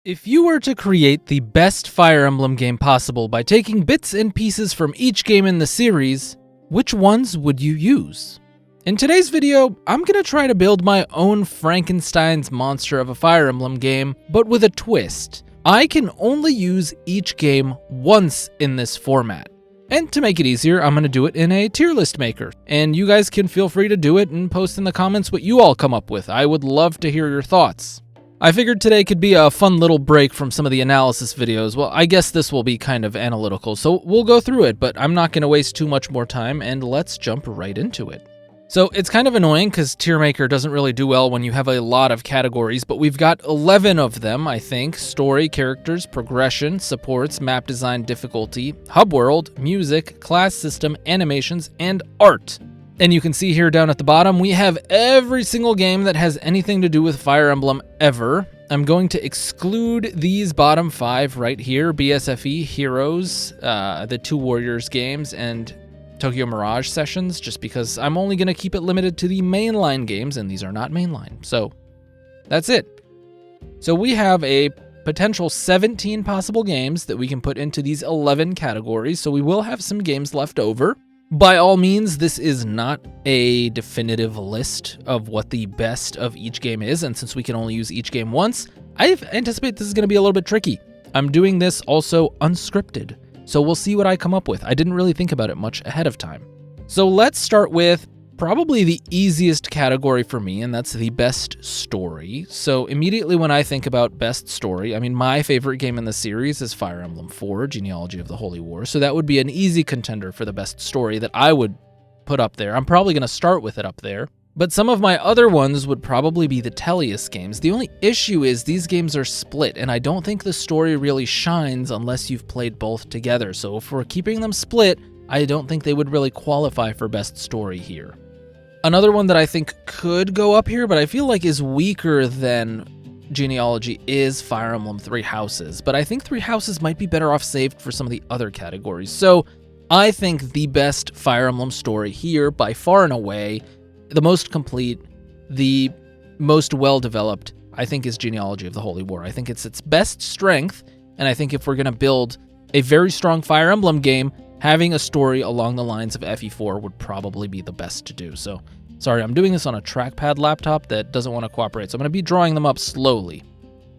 If you were to create the best Fire Emblem game possible by taking bits and pieces from each game in the series, which ones would you use? In today's video, I'm gonna try to build my own Frankenstein's monster of a Fire Emblem game, but with a twist. I can only use each game once in this format. And to make it easier, I'm gonna do it in a tier list maker. And you guys can feel free to do it and post in the comments what you all come up with. I would love to hear your thoughts. I figured today could be a fun little break from some of the analysis videos. Well, I guess this will be kind of analytical, so we'll go through it, but I'm not going to waste too much more time, and let's jump right into it. So it's kind of annoying because Tier Maker doesn't really do well when you have a lot of categories, but we've got 11 of them, I think. Story, characters, progression, supports, map design, difficulty, hub world, music, class system, animations, and art. And you can see here down at the bottom, we have every single game that has anything to do with Fire Emblem ever. I'm going to exclude these bottom 5 right here, BSFE, Heroes, the 2 Warriors games, and Tokyo Mirage Sessions, just because I'm only going to keep it limited to the mainline games, and these are not mainline. So that's it. So we have a potential 17 possible games that we can put into these 11 categories, so we will have some games left over. By all means, this is not a definitive list of what the best of each game is, and since we can only use each game once, I anticipate this is going to be a little bit tricky. I'm doing this also unscripted, so we'll see what I come up with. I didn't really think about it much ahead of time. So let's start with probably the easiest category for me, and that's the best story. So immediately when I think about best story, I mean, my favorite game in the series is Fire Emblem 4, Genealogy of the Holy War, so that would be an easy contender for the best story that I would put up there. I'm probably going to start with it up there, but some of my other ones would probably be the Tellius games. The only issue is these games are split, and I don't think the story really shines unless you've played both together, so if we're keeping them split, I don't think they would really qualify for best story here. Another one that I think could go up here, but I feel like is weaker than Genealogy, is Fire Emblem 3 Houses. But I think 3 Houses might be better off saved for some of the other categories. So I think the best Fire Emblem story here, by far and away, the most complete, the most well-developed, I think is Genealogy of the Holy War. I think it's its best strength, and I think if we're going to build a very strong Fire Emblem game, having a story along the lines of FE4 would probably be the best to do. So, sorry, I'm doing this on a trackpad laptop that doesn't want to cooperate, so I'm going to be drawing them up slowly.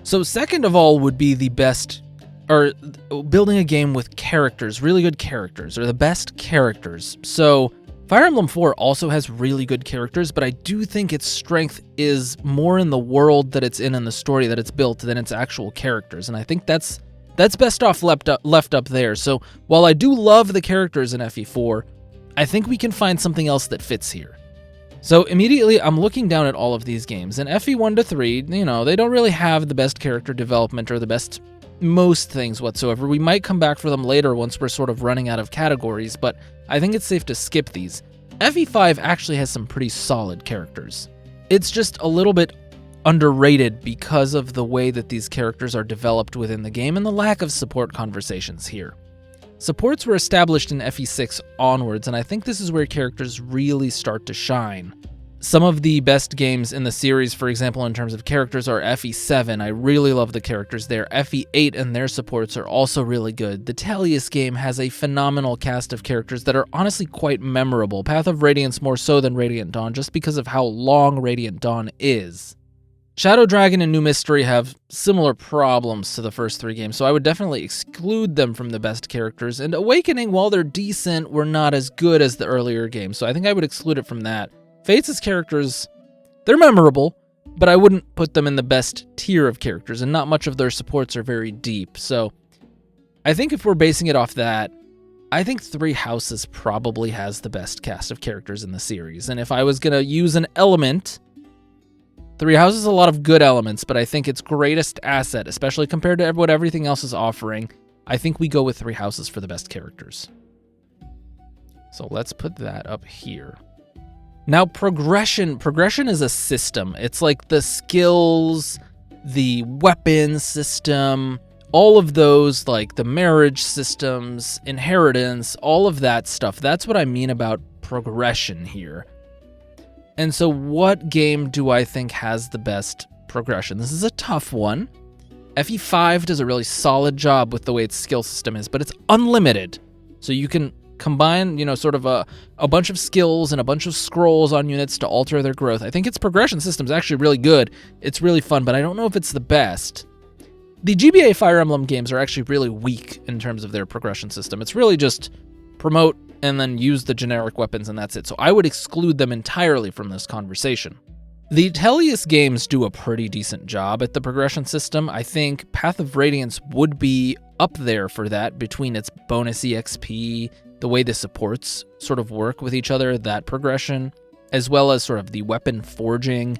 So second of all would be the best, or building a game with characters, really good characters, or the best characters. So Fire Emblem 4 also has really good characters, but I do think its strength is more in the world that it's in and the story that it's built than its actual characters, and I think that's best off left up there. So while I do love the characters in FE4, I think we can find something else that fits here. So immediately I'm looking down at all of these games, and FE1 to 3, you know, they don't really have the best character development or the best most things whatsoever. We might come back for them later once we're sort of running out of categories, but I think it's safe to skip these. FE5 actually has some pretty solid characters. It's just a little bit underrated because of the way that these characters are developed within the game and the lack of support conversations here. Supports were established in FE6 onwards, and I think this is where characters really start to shine. Some of the best games in the series, for example, in terms of characters, are FE7. I really love the characters there. FE8 and their supports are also really good. The Tellius game has a phenomenal cast of characters that are honestly quite memorable. Path of Radiance more so than Radiant Dawn, just because of how long Radiant Dawn is. Shadow Dragon and New Mystery have similar problems to the first 3 games, so I would definitely exclude them from the best characters, and Awakening, while they're decent, were not as good as the earlier games, so I think I would exclude it from that. Fates' characters, they're memorable, but I wouldn't put them in the best tier of characters, and not much of their supports are very deep, so I think if we're basing it off that, I think 3 Houses probably has the best cast of characters in the series, and if I was going to use an element, 3 Houses has a lot of good elements, but I think its greatest asset, especially compared to what everything else is offering, I think we go with 3 Houses for the best characters. So let's put that up here. Now progression is a system. It's like the skills, the weapon system, all of those, like the marriage systems, inheritance, all of that stuff. That's what I mean about progression here. And so what game do I think has the best progression? This is a tough one. FE5 does a really solid job with the way its skill system is, but it's unlimited. So you can combine, sort of a bunch of skills and a bunch of scrolls on units to alter their growth. I think its progression system is actually really good. It's really fun, but I don't know if it's the best. The GBA Fire Emblem games are actually really weak in terms of their progression system. It's really just promote and then use the generic weapons, and that's it. So I would exclude them entirely from this conversation. The Tellius games do a pretty decent job at the progression system. I think Path of Radiance would be up there for that, between its bonus EXP, the way the supports sort of work with each other, that progression, as well as sort of the weapon forging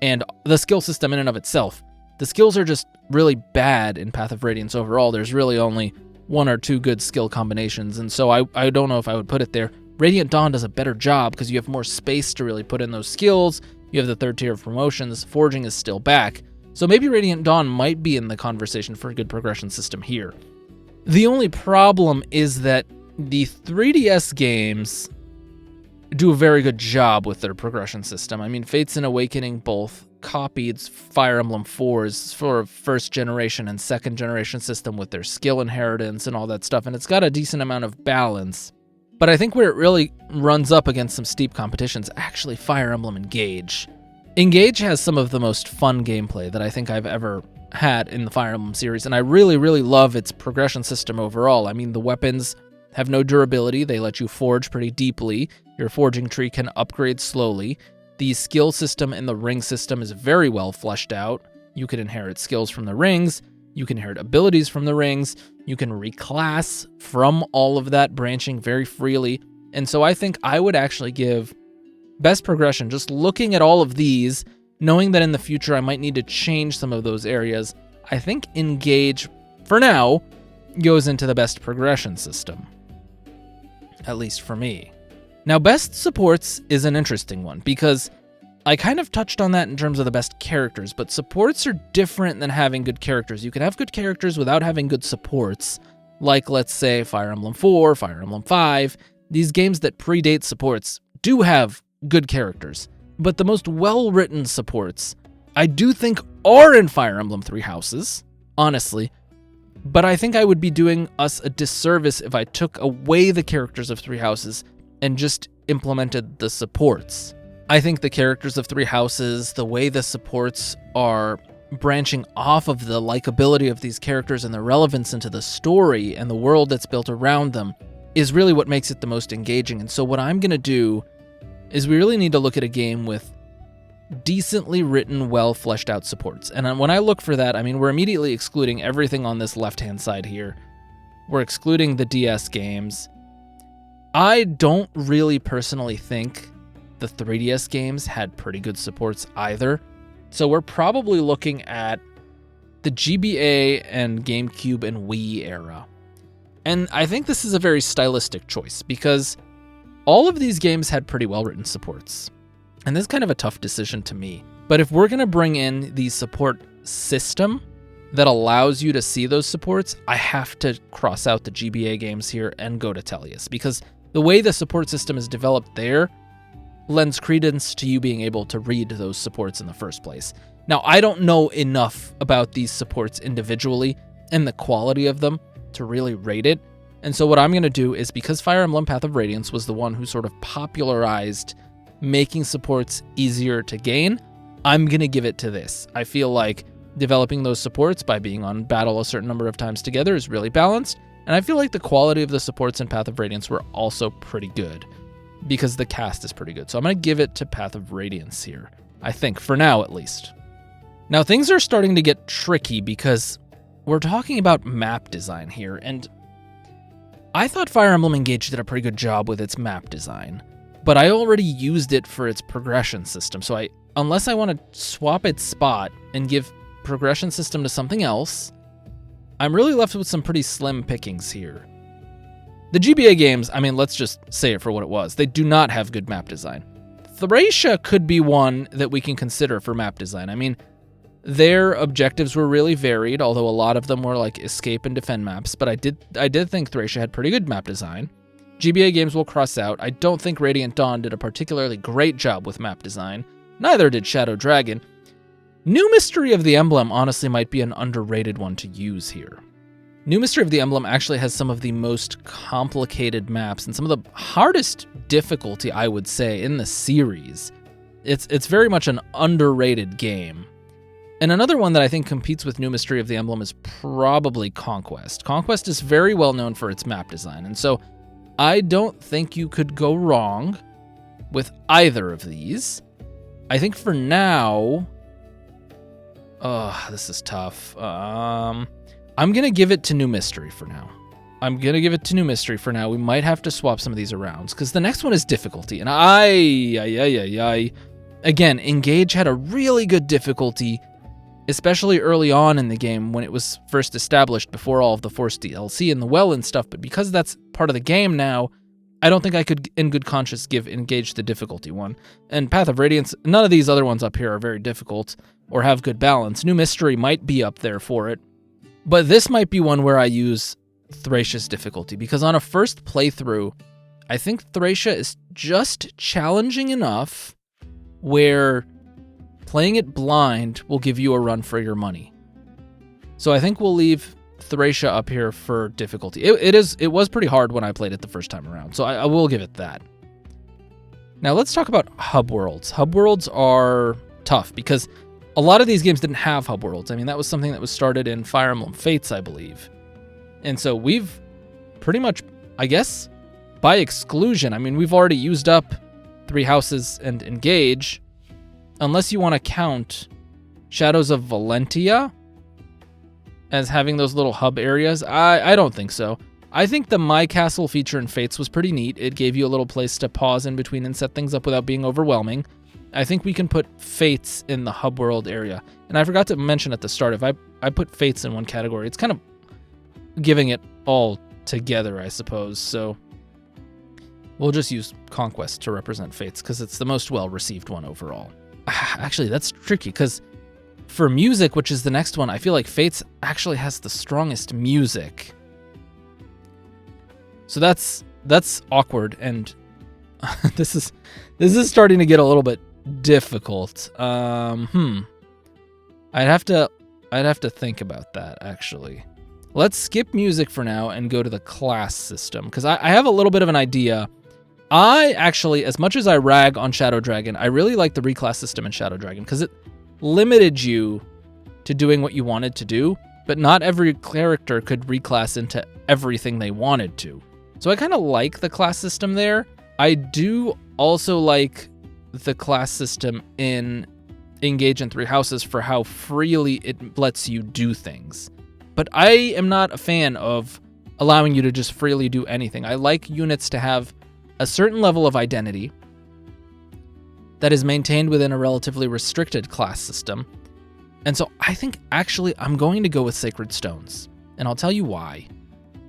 and the skill system in and of itself. The skills are just really bad in Path of Radiance overall. There's really only one or two good skill combinations, and so I don't know if I would put it there. Radiant Dawn does a better job because you have more space to really put in those skills. You have the third tier of promotions. Forging is still back. So maybe Radiant Dawn might be in the conversation for a good progression system here. The only problem is that the 3DS games do a very good job with their progression system. I mean, Fates and Awakening both copied Fire Emblem 4's for first generation and second generation system with their skill inheritance and all that stuff, and it's got a decent amount of balance. But I think where it really runs up against some steep competition is actually Fire Emblem Engage. Engage has some of the most fun gameplay that I think I've ever had in the Fire Emblem series, and I really, really love its progression system overall. I mean, the weapons have no durability. They let you forge pretty deeply. Your forging tree can upgrade slowly. The skill system and the ring system is very well fleshed out. You can inherit skills from the rings. You can inherit abilities from the rings. You can reclass from all of that, branching very freely. And so I think I would actually give best progression, just looking at all of these, knowing that in the future I might need to change some of those areas. I think Engage, for now, goes into the best progression system. At least for me. Now, best supports is an interesting one, because I kind of touched on that in terms of the best characters, but supports are different than having good characters. You can have good characters without having good supports, like, let's say, Fire Emblem 4, Fire Emblem 5. These games that predate supports do have good characters, but the most well-written supports, I do think, are in Fire Emblem Three Houses, honestly. But I think I would be doing us a disservice if I took away the characters of Three Houses and just implemented the supports. I think the characters of Three Houses, the way the supports are branching off of the likability of these characters and the relevance into the story and the world that's built around them, is really what makes it the most engaging. And so what I'm going to do is we really need to look at a game with decently written, well fleshed out supports. And when I look for that, I mean, we're immediately excluding everything on this left-hand side here. We're excluding the DS games. I don't really personally think the 3DS games had pretty good supports either. So we're probably looking at the GBA and GameCube and Wii era. And I think this is a very stylistic choice because all of these games had pretty well-written supports. And this is kind of a tough decision to me. But if we're going to bring in the support system that allows you to see those supports, I have to cross out the GBA games here and go to Tellius, because the way the support system is developed there lends credence to you being able to read those supports in the first place. Now, I don't know enough about these supports individually and the quality of them to really rate it. And so what I'm going to do is, because Fire Emblem Path of Radiance was the one who sort of popularized making supports easier to gain, I'm going to give it to this. I feel like developing those supports by being on battle a certain number of times together is really balanced, and I feel like the quality of the supports in Path of Radiance were also pretty good, because the cast is pretty good. So I'm going to give it to Path of Radiance here, I think, for now at least. Now things are starting to get tricky because we're talking about map design here, and I thought Fire Emblem Engage did a pretty good job with its map design, but I already used it for its progression system, so unless I want to swap its spot and give progression system to something else, I'm really left with some pretty slim pickings here. The GBA games, I mean, let's just say it for what it was. They do not have good map design. Thracia could be one that we can consider for map design. I mean, their objectives were really varied, although a lot of them were like escape and defend maps, but I did think Thracia had pretty good map design. GBA games will cross out. I don't think Radiant Dawn did a particularly great job with map design. Neither did Shadow Dragon. New Mystery of the Emblem honestly might be an underrated one to use here. New Mystery of the Emblem actually has some of the most complicated maps and some of the hardest difficulty, I would say, in the series. It's very much an underrated game. And another one that I think competes with New Mystery of the Emblem is probably Conquest. Conquest is very well known for its map design, and so I don't think you could go wrong with either of these. I think for now... this is tough. I'm going to give it to New Mystery for now. We might have to swap some of these around, because the next one is difficulty, and again, Engage had a really good difficulty, especially early on in the game when it was first established before all of the Force DLC and the Well and stuff, but because that's part of the game now, I don't think I could, in good conscience, give Engage the difficulty one. And Path of Radiance, none of these other ones up here are very difficult or have good balance. New Mystery might be up there for it, but this might be one where I use Thracia's difficulty, because on a first playthrough, I think Thracia is just challenging enough where playing it blind will give you a run for your money. So I think we'll leave Thracia up here for difficulty. It was pretty hard when I played it the first time around, so I will give it that. Now let's talk about hub worlds. Hub worlds are tough because a lot of these games didn't have hub worlds. I mean, that was something that was started in Fire Emblem Fates, I believe. And so we've pretty much, I guess, by exclusion, I mean, we've already used up 3 houses and Engage, unless you want to count Shadows of Valentia as having those little hub areas. I don't think so. I think the My Castle feature in Fates was pretty neat. It gave you a little place to pause in between and set things up without being overwhelming. I think we can put Fates in the hub world area. And I forgot to mention at the start, if I put Fates in one category, it's kind of giving it all together, I suppose. So we'll just use Conquest to represent Fates because it's the most well-received one overall. Actually, that's tricky because for music, which is the next one, I feel like Fates actually has the strongest music. So that's awkward, and this is starting to get a little bit difficult. I'd have to think about that, actually. Let's skip music for now and go to the class system, because I have a little bit of an idea. I actually, as much as I rag on Shadow Dragon, I really like the reclass system in Shadow Dragon because it limited you to doing what you wanted to do, but not every character could reclass into everything they wanted to. So I kind of like the class system there. I do also like the class system in Engage in 3 Houses for how freely it lets you do things. But I am not a fan of allowing you to just freely do anything. I like units to have a certain level of identity that is maintained within a relatively restricted class system. And so I think actually I'm going to go with Sacred Stones. And I'll tell you why.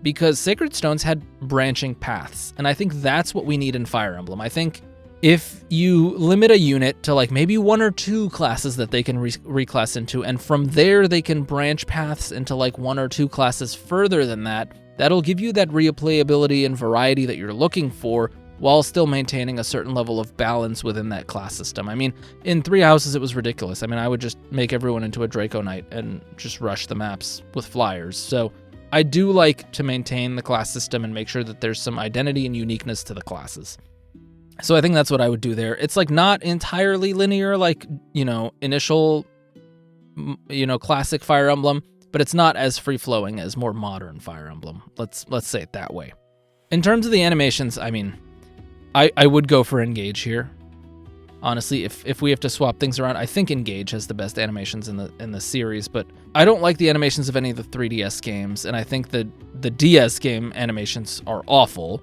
Because Sacred Stones had branching paths, and I think that's what we need in Fire Emblem. I think if you limit a unit to like maybe 1 or 2 classes that they can reclass into, and from there they can branch paths into like 1 or 2 classes further than that, that'll give you that replayability and variety that you're looking for, while still maintaining a certain level of balance within that class system. I mean, in 3 Houses, it was ridiculous. I mean, I would just make everyone into a Draco Knight and just rush the maps with flyers. So I do like to maintain the class system and make sure that there's some identity and uniqueness to the classes. So I think that's what I would do there. It's like not entirely linear, like, initial, classic Fire Emblem, but it's not as free-flowing as more modern Fire Emblem. Let's say it that way. In terms of the animations, I mean, I would go for Engage here. Honestly, if we have to swap things around, I think Engage has the best animations in the series, but I don't like the animations of any of the 3DS games, and I think the DS game animations are awful.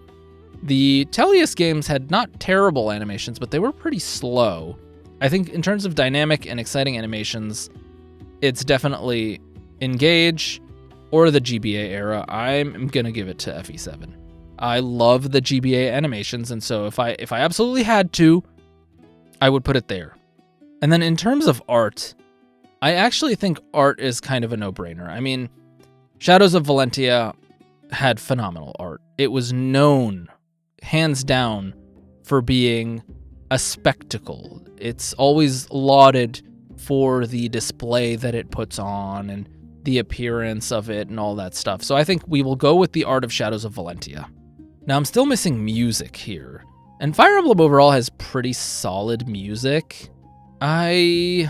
The Tellius games had not terrible animations, but they were pretty slow. I think in terms of dynamic and exciting animations, it's definitely Engage or the GBA era. I'm gonna give it to FE7. I love the GBA animations, and so if I absolutely had to, I would put it there. And then in terms of art, I actually think art is kind of a no-brainer. I mean, Shadows of Valentia had phenomenal art. It was known, hands down, for being a spectacle. It's always lauded for the display that it puts on and the appearance of it and all that stuff. So I think we will go with the art of Shadows of Valentia. Now I'm still missing music here. And Fire Emblem overall has pretty solid music. I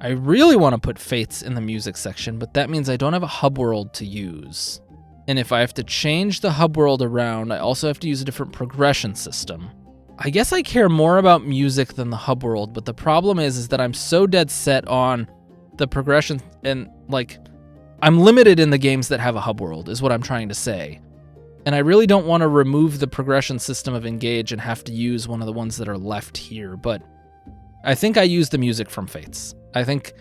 really want to put Fates in the music section, but that means I don't have a hub world to use. And if I have to change the hub world around, I also have to use a different progression system. I guess I care more about music than the hub world, but the problem is that I'm so dead set on the progression, and like, I'm limited in the games that have a hub world, is what I'm trying to say. And I really don't want to remove the progression system of Engage and have to use one of the ones that are left here, but I think I use the music from Fates. I think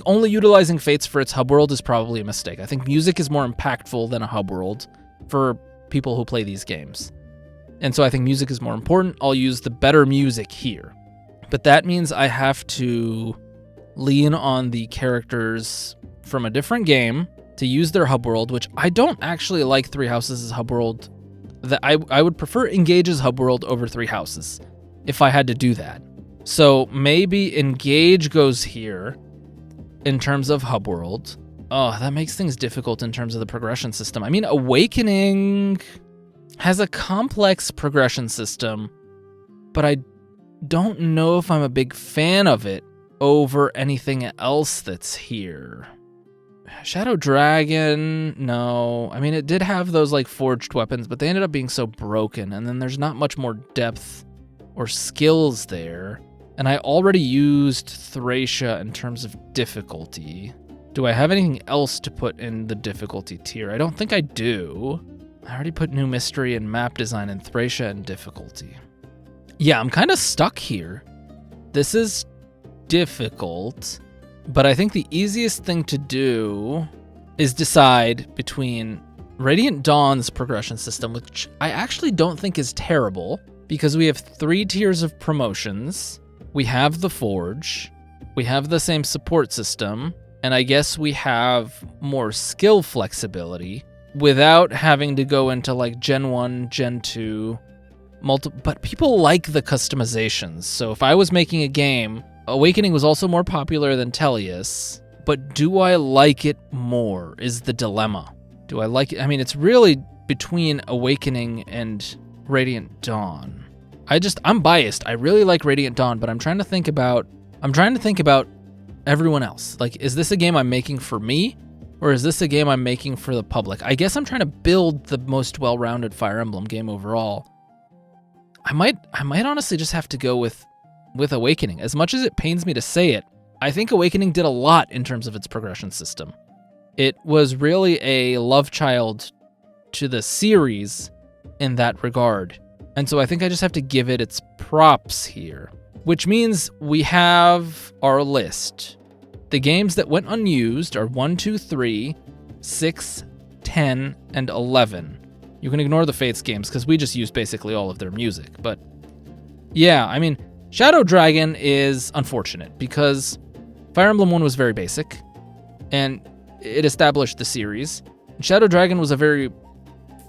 only utilizing Fates for its hub world is probably a mistake. I think music is more impactful than a hub world for people who play these games. And so I think music is more important. I'll use the better music here. But that means I have to lean on the characters from a different game to use their hub world, which I don't actually like Three Houses' hub world. That I would prefer Engage's hub world over Three Houses if I had to do that. So maybe Engage goes here in terms of hub world. Oh, that makes things difficult in terms of the progression system. I mean, Awakening has a complex progression system, but I don't know if I'm a big fan of it over anything else that's here. Shadow Dragon, no. I mean, it did have those like forged weapons, but they ended up being so broken, and then there's not much more depth or skills there. And I already used Thracia in terms of difficulty. Do I have anything else to put in the difficulty tier? I don't think I do. I already put New Mystery and Map Design and Thracia in difficulty. Yeah, I'm kind of stuck here. This is difficult, but I think the easiest thing to do is decide between Radiant Dawn's progression system, which I actually don't think is terrible, because we have 3 tiers of promotions. We have the Forge, we have the same support system, and I guess we have more skill flexibility without having to go into like Gen 1, Gen 2, but people like the customizations. So if I was making a game, Awakening was also more popular than Tellius, but do I like it more is the dilemma. Do I like it? I mean, it's really between Awakening and Radiant Dawn. I'm biased. I really like Radiant Dawn, but I'm trying to think about everyone else. Like, is this a game I'm making for me, or is this a game I'm making for the public? I guess I'm trying to build the most well-rounded Fire Emblem game overall. I might honestly just have to go with Awakening. As much as it pains me to say it, I think Awakening did a lot in terms of its progression system. It was really a love child to the series in that regard. And so I think I just have to give it its props here, which means we have our list. The games that went unused are 1, 2, 3, 6, 10, and 11. You can ignore the Fates games because we just used basically all of their music. But yeah, I mean, Shadow Dragon is unfortunate because Fire Emblem 1 was very basic and it established the series. Shadow Dragon was a very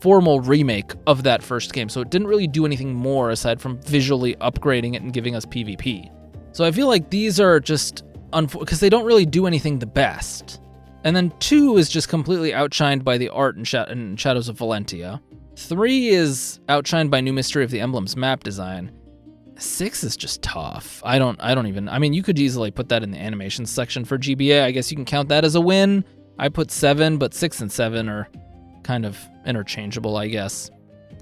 formal remake of that first game, so it didn't really do anything more aside from visually upgrading it and giving us PvP. So I feel like these are just because they don't really do anything the best. And then 2 is just completely outshined by the art in Shadows of Valentia. 3 is outshined by New Mystery of the Emblem's map design. 6 is just tough. I mean, you could easily put that in the animations section for GBA. I guess you can count that as a win. I put 7, but 6 and 7 are kind of interchangeable, I guess.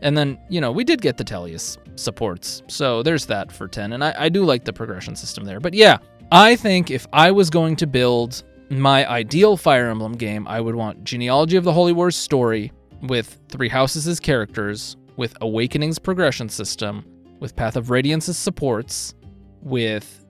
And then, we did get the Tellius supports, so there's that for 10, and I do like the progression system there. But yeah, I think if I was going to build my ideal Fire Emblem game, I would want Genealogy of the Holy Wars story with Three Houses' characters, with Awakening's progression system, with Path of Radiance's supports, with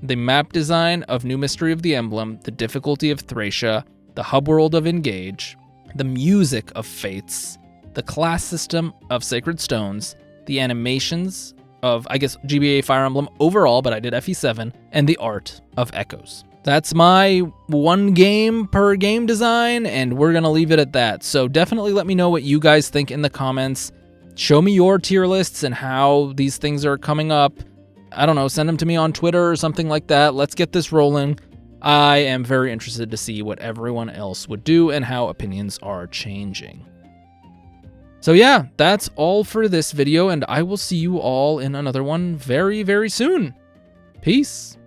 the map design of New Mystery of the Emblem, the difficulty of Thracia, the hub world of Engage, the music of Fates, the class system of Sacred Stones, the animations of, I guess, GBA Fire Emblem overall, but I did FE7, and the art of Echoes. That's my 1 game per game design, and we're going to leave it at that. So definitely let me know what you guys think in the comments. Show me your tier lists and how these things are coming up. I don't know, send them to me on Twitter or something like that. Let's get this rolling. I am very interested to see what everyone else would do and how opinions are changing. So yeah, that's all for this video, and I will see you all in another one very, very soon. Peace.